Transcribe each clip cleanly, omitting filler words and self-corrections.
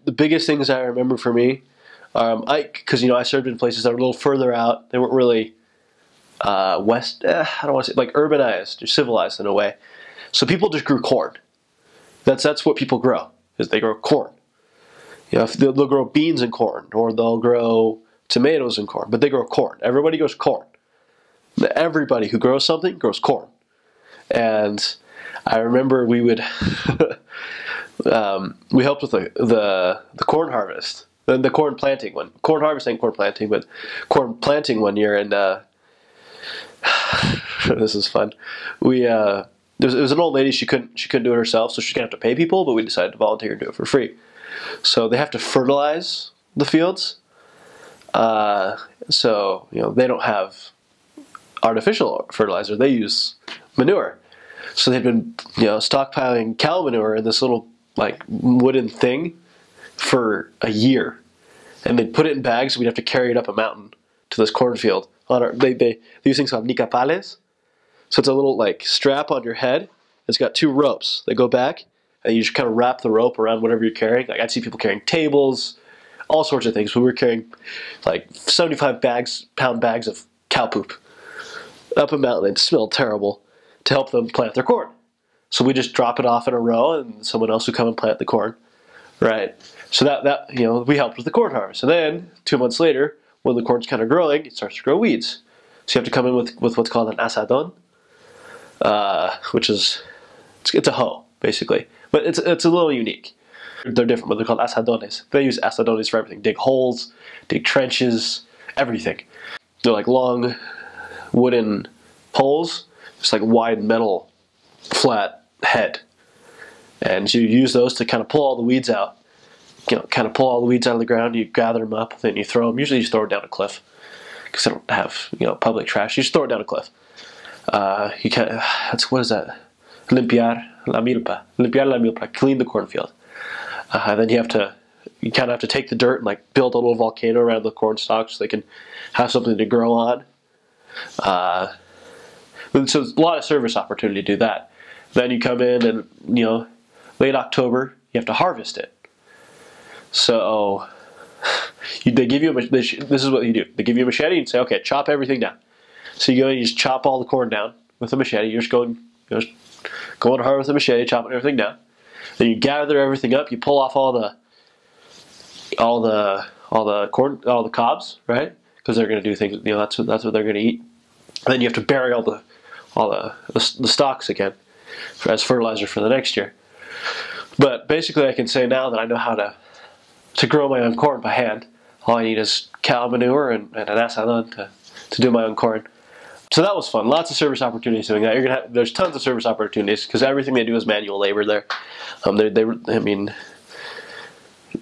The biggest things I remember for me, because I served in places that were a little further out. They weren't really west. I don't want to say like urbanized or civilized in a way. So people just grew corn. That's what people grow. Is they grow corn. They'll grow beans and corn, or they'll grow tomatoes and corn, but they grow corn. Everybody grows corn. Everybody who grows something grows corn. And I remember we would we helped with the corn harvest, the corn planting one. Corn harvest ain't corn planting, but corn planting one year, and this is fun. It was an old lady. She couldn't do it herself, so she's gonna have to pay people. But we decided to volunteer and do it for free. So they have to fertilize the fields. So they don't have artificial fertilizer. They use manure. So they've been stockpiling cow manure in this little like wooden thing for a year, and they'd put it in bags. We'd have to carry it up a mountain to this cornfield. They use things called nicapales. So it's a little like strap on your head. It's got two ropes. They go back, and you just kind of wrap the rope around whatever you're carrying. Like I'd see people carrying tables, all sorts of things. But we were carrying like 75-pound bags of cow poop up a mountain. It smelled terrible, to help them plant their corn. So we just drop it off in a row, and someone else would come and plant the corn, right? So that we helped with the corn harvest. And then 2 months later, when the corn's kind of growing, it starts to grow weeds. So you have to come in with what's called an asadón, which is it's a hoe basically, but it's a little unique. They're different, but they're called asadones. They use asadones for everything: dig holes, dig trenches, everything. They're like long wooden poles, just like wide metal flat head, and you use those to kind of pull all the weeds out. Kind of pull all the weeds out of the ground. You gather them up, then you throw them. Usually, you just throw it down a cliff because they don't have public trash. You just throw it down a cliff. You can. What is that? Limpiar la milpa. Limpiar la milpa. Clean the cornfield. Then you kind of have to take the dirt and like build a little volcano around the corn stalks so they can have something to grow on. So there's a lot of service opportunity to do that. Then you come in and late October you have to harvest it. So they give you this is what you do. They give you a machete and say, okay, chop everything down. So you go and you just chop all the corn down with a machete. You're just going hard with a machete, chopping everything down. Then you gather everything up. You pull off all the corn, all the cobs, right? Because they're going to do things. That's what they're going to eat. And then you have to bury all the stalks again as fertilizer for the next year. But basically, I can say now that I know how to grow my own corn by hand. All I need is cow manure and an asadón to do my own corn. So that was fun. Lots of service opportunities doing that. There's tons of service opportunities because everything they do is manual labor there.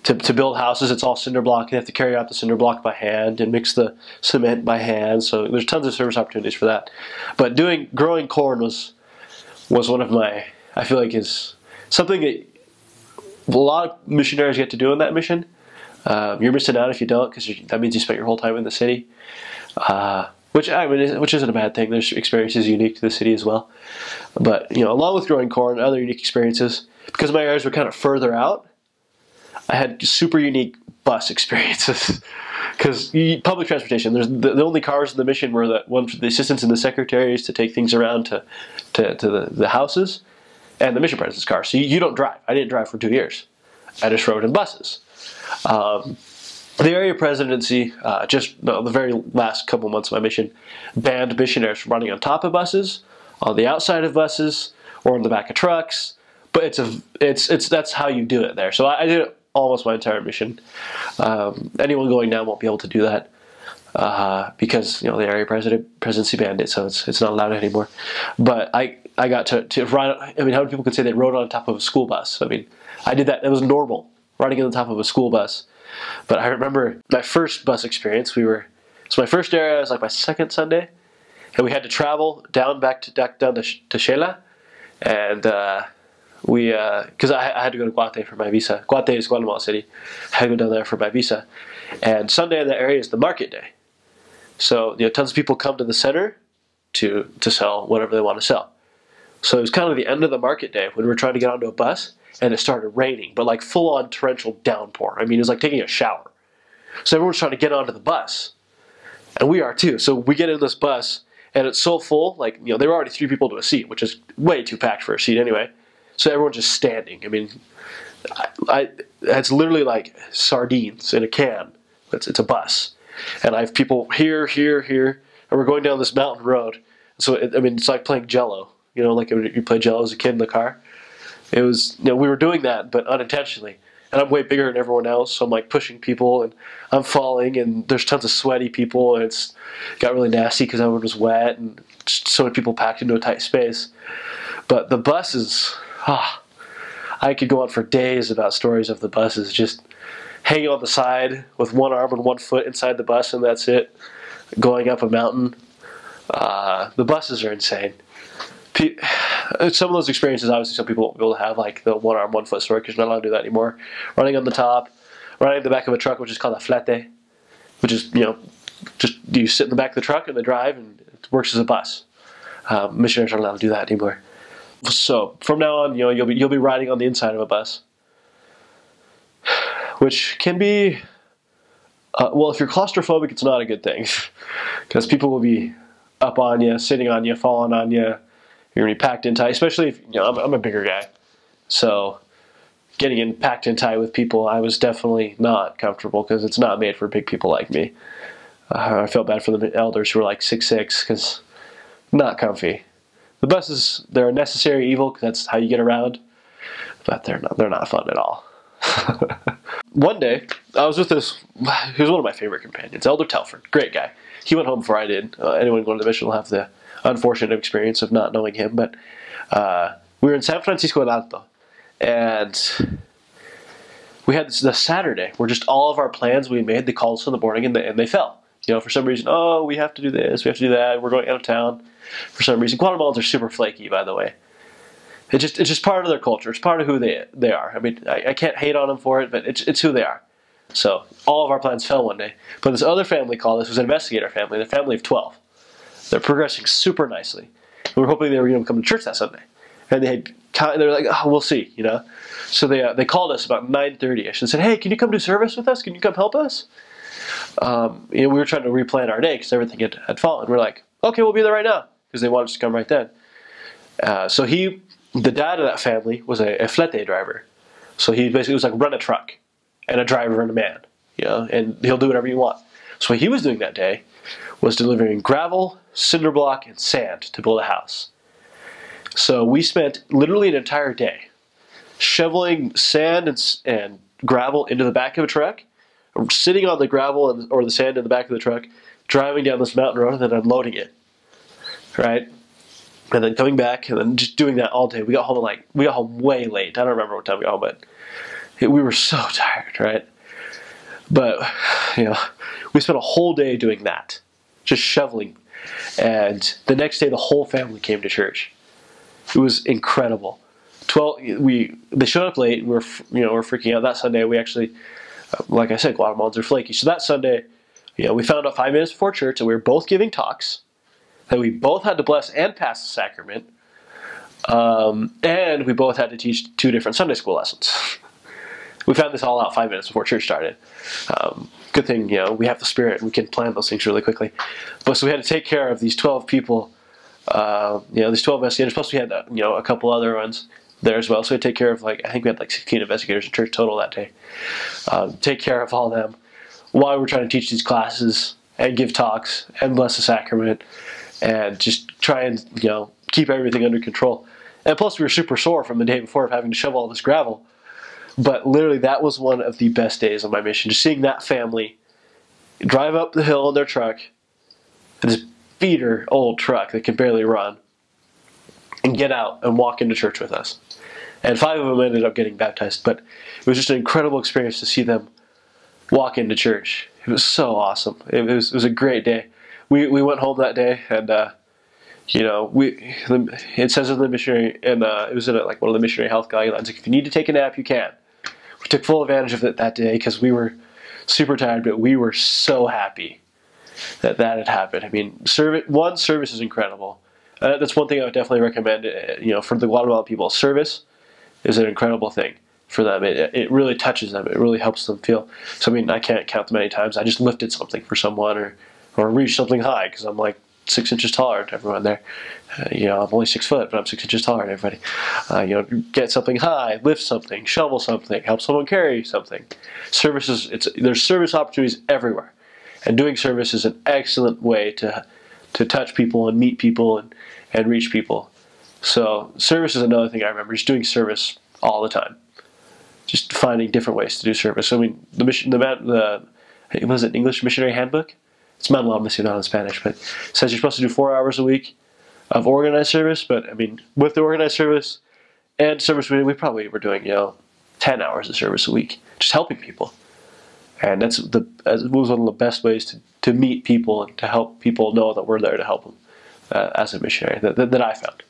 To build houses, it's all cinder block. They have to carry out the cinder block by hand and mix the cement by hand. So there's tons of service opportunities for that. But growing corn was one of my, I feel like, is something that a lot of missionaries get to do in that mission. You're missing out if you don't, because that means you spent your whole time in the city. Which isn't a bad thing. There's experiences unique to the city as well. But along with growing corn, other unique experiences, because my areas were kind of further out, I had super unique bus experiences. Because public transportation, there's the only cars in the mission were the one for the assistants and the secretaries to take things around to the houses, and the mission president's car. So you don't drive. I didn't drive for 2 years. I just rode in buses. The area presidency, the very last couple months of my mission, banned missionaries from running on top of buses, on the outside of buses, or in the back of trucks. But that's how you do it there. So I did it almost my entire mission. Anyone going down won't be able to do that because the area presidency banned it, so it's not allowed anymore. But I got to ride. How many people could say they rode on top of a school bus? I did that. It was normal, riding on the top of a school bus. But I remember my first bus experience. So my first area was like my second Sunday, and we had to travel down to Shela, and because I had to go to Guate for my visa. Guate is Guatemala City. I had to go down there for my visa, and Sunday in that area is the market day. So tons of people come to the center to sell whatever they want to sell. So it was kind of the end of the market day when we were trying to get onto a bus, and it started raining, but like full-on torrential downpour. I mean, it was like taking a shower. So everyone's trying to get onto the bus, and we are too. So we get in this bus, and it's so full, like, you know, there were already 3 people to a seat, which is way too packed for a seat anyway. So everyone's just standing. I mean, it's literally like sardines in a can. It's a bus, and I have people here, here, here, and we're going down this mountain road. So I mean, it's like playing Jello. You know, like you play Jello as a kid in the car. It was, you know, we were doing that, but unintentionally. And I'm way bigger than everyone else, so I'm like pushing people, and I'm falling, and there's tons of sweaty people, and it's got really nasty because everyone was wet, and just so many people packed into a tight space. But the buses, I could go on for days about stories of the buses, just hanging on the side with one arm and one foot inside the bus, and that's it, going up a mountain. The buses are insane. Some of those experiences, obviously, some people won't be able to have, like the one arm, one foot story, because you're not allowed to do that anymore. Running on the top, running in the back of a truck, which is called a flete, which is, you know, just you sit in the back of the truck and they drive, and it works as a bus. Missionaries aren't allowed to do that anymore. So from now on, you know, you'll be riding on the inside of a bus, which can be, well, if you're claustrophobic, it's not a good thing, because people will be up on you, sitting on you, falling on you. You're going to be packed in tight, especially if, you know, I'm a bigger guy. So getting in packed in tight with people, I was definitely not comfortable, because it's not made for big people like me. I felt bad for the elders who were like 6'6", because not comfy. The buses, they're a necessary evil, because that's how you get around, but they're not fun at all. One day, I was with he was one of my favorite companions, Elder Telford, great guy. He went home before I did. Anyone going to the mission will have the unfortunate experience of not knowing him, but we were in San Francisco del Alto, and we had this Saturday where just all of our plans we made, they called us in the morning, and they fell. You know, for some reason, oh, we have to do this, we have to do that, we're going out of town. For some reason, Guatemalans are super flaky, by the way. It's just part of their culture. It's part of who they are. I mean, I can't hate on them for it, but it's who they are. So all of our plans fell one day. But this other family called us. It was an investigator family, a family of 12. They're progressing super nicely. We were hoping they were going to come to church that Sunday, and they were like, oh, we'll see, you know. So they called us about 9:30ish and said, hey, can you come do service with us? Can you come help us? You know, we were trying to replan our day because everything had fallen. We're like, okay, we'll be there right now, because they wanted us to come right then. So the dad of that family was a flete driver. So he basically was like, run a truck and a driver and a man, you know, and he'll do whatever you want. So what he was doing that day was delivering gravel, cinder block, and sand to build a house. So we spent literally an entire day shoveling sand and gravel into the back of a truck, sitting on the gravel or the sand in the back of the truck, driving down this mountain road, and then unloading it, right? And then coming back, and then just doing that all day. We got home way late. I don't remember what time we got home, but we were so tired, right? But, you know, we spent a whole day doing that, just shoveling. And the next day, the whole family came to church. It was incredible. They showed up late. We're freaking out. That Sunday, we actually, like I said, Guatemalans are flaky. So that Sunday, you know, we found out 5 minutes before church that we were both giving talks, that we both had to bless and pass the sacrament, and we both had to teach 2 different Sunday school lessons. We found this all out 5 minutes before church started. Good thing, you know, we have the Spirit and we can plan those things really quickly. But so we had to take care of these 12 people, you know, these 12 investigators, plus we had, you know, a couple other ones there as well. So we had to take care of, like, I think we had like 16 investigators in church total that day. Take care of all of them while we're trying to teach these classes and give talks and bless the sacrament and just try and, you know, keep everything under control. And plus we were super sore from the day before of having to shovel all this gravel. But literally that was one of the best days of my mission. Just seeing that family drive up the hill in their truck, this beater old truck that can barely run, and get out and walk into church with us. And 5 of them ended up getting baptized. But it was just an incredible experience to see them walk into church. It was so awesome. It was a great day. We went home that day, and you know, it says in the missionary, and it was in like one of the missionary health guidelines, like, if you need to take a nap, you can. We took full advantage of it that day because we were super tired, but we were so happy that had happened. I mean, service is incredible. That's one thing I would definitely recommend. You know, for the Guatemalan people, service is an incredible thing for them. It really touches them. It really helps them feel. So I mean, I can't count the many times I just lifted something for someone, or reached something high because I'm like 6 inches taller than everyone there. I'm only 6 foot, but I'm 6 inches taller than everybody. Get something high, lift something, shovel something, help someone carry something. There's service opportunities everywhere, and doing service is an excellent way to touch people and meet people and reach people. So service is another thing I remember. Just doing service all the time. Just finding different ways to do service. I mean, was it English Missionary Handbook? It's Manual Misional in Spanish, but it says you're supposed to do 4 hours a week of organized service. But I mean, with the organized service and service, we probably were doing 10 hours of service a week, just helping people. And it was one of the best ways to meet people and to help people know that we're there to help them as a missionary that I found.